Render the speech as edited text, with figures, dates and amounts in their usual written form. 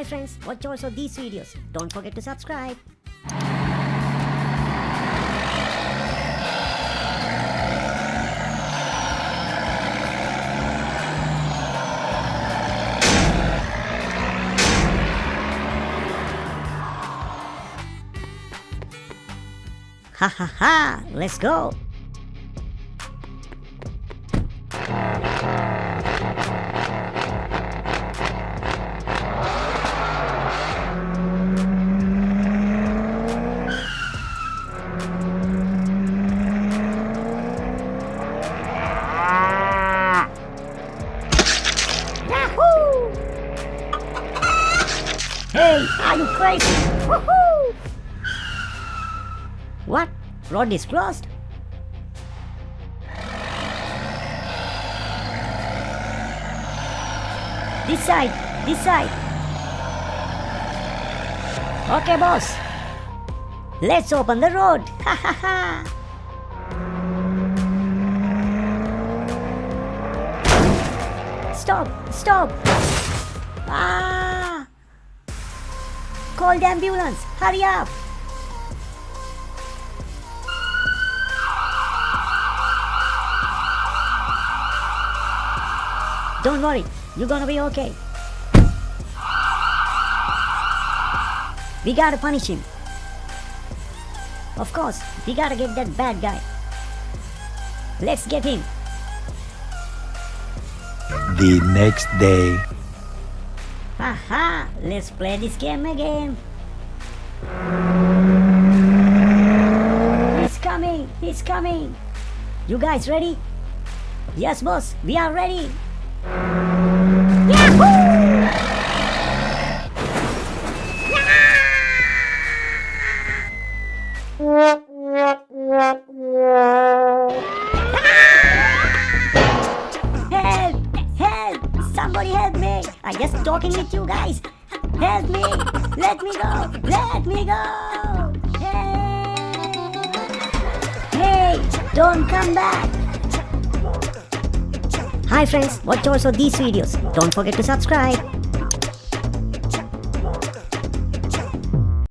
Hi friends, watch also these videos. Don't forget to subscribe. Ha ha ha, let's go. Yahoo! Hey, are you crazy? Woohoo! What? Road is closed? This side, this side. Okay, boss. Let's open the road. Ha ha ha. Stop, stop. Ah! Call the ambulance. Hurry up. Don't worry, you're gonna be okay. We gotta punish him. Of course, we gotta get that bad guy. Let's get him. The next day. Haha, let's play this game again. He's coming, he's coming. You guys ready? Yes, boss, we are ready. Yahoo! Help! Help! Somebody help me! I'm just talking with you guys. Help me! Let me go! Let me go! Hey! Don't come back! Hi friends, watch also these videos. Don't forget to subscribe.